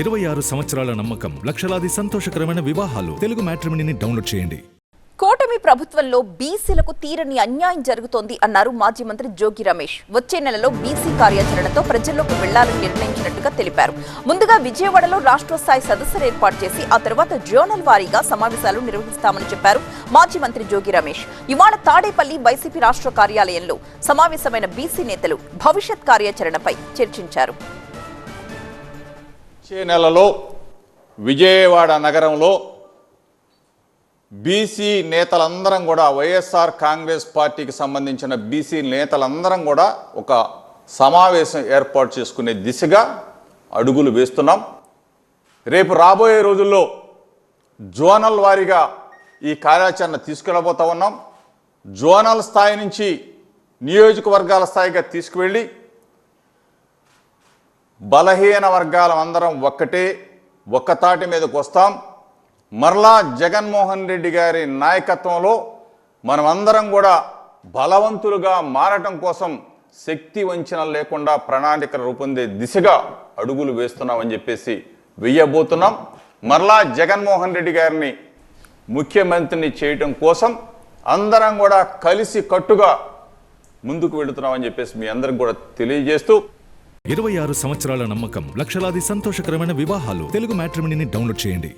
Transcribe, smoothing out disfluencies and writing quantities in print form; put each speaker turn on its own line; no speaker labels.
26 సంవత్సరాల నమ్మకం, లక్షలాది సంతోషకరమైన వివాహాలు. తెలుగు మ్యాట్రిమోనీని డౌన్లోడ్ చేయండి.
కూటమి ప్రభుత్వంలో బీసీలకు తీరని అన్యాయం జరుగుతోంది అన్నారు మాజీ మంత్రి జోగి రమేష్. వచ్చే నెలలో బీసీ కార్యాచరణతో ప్రజల్లోకి వెళ్లాలని నిర్ణయించినట్టుగా తెలిపారు. ముందుగా విజయవాడలో రాష్ట్ర స్థాయి సదస్సులు ఏర్పాటు చేసి ఆ తర్వాత జోనల్ వారీగా సమావేశాలు నిర్వహిస్తామని చెప్పారు మాజీ మంత్రి జోగి రమేష్. ఇవాళ తాడేపల్లి వైసీపీ రాష్ట్ర కార్యాలయంలో సమావేశమైన బీసీ నేతలు భవిష్యత్ కార్యాచరణపై చర్చించారు.
వచ్చే నెలలో విజయవాడ నగరంలో బీసీ నేతలందరం కూడా, వైఎస్ఆర్ కాంగ్రెస్ పార్టీకి సంబంధించిన బీసీ నేతలందరం కూడా ఒక సమావేశం ఏర్పాటు చేసుకునే దిశగా అడుగులు వేస్తున్నాం. రేపు రాబోయే రోజుల్లో జోనల్ వారీగా ఈ కార్యాచరణ తీసుకెళ్ళబోతా ఉన్నాం. జోనల్ స్థాయి నుంచి నియోజకవర్గాల స్థాయిగా తీసుకువెళ్ళి బలహీన వర్గాలం అందరం ఒక్కతాటి మీదకి వస్తాం. మరలా జగన్మోహన్ రెడ్డి గారి నాయకత్వంలో మనమందరం కూడా బలవంతులుగా మారటం కోసం శక్తి వంచన లేకుండా ప్రణాళిక రూపొందే దిశగా అడుగులు వేస్తున్నామని చెప్పేసి వెయ్యబోతున్నాం. మరలా జగన్మోహన్ రెడ్డి గారిని ముఖ్యమంత్రిని చేయటం కోసం అందరం కూడా కలిసి కట్టుగా ముందుకు వెళుతున్నామని చెప్పేసి మీ అందరికి కూడా తెలియజేస్తూ
26 సంవత్సరాల నమ్మకం, లక్షలాది సంతోషకరమైన వివాహాలు. తెలుగు మ్యాట్రిమోనీని డౌన్లోడ్ చేయండి.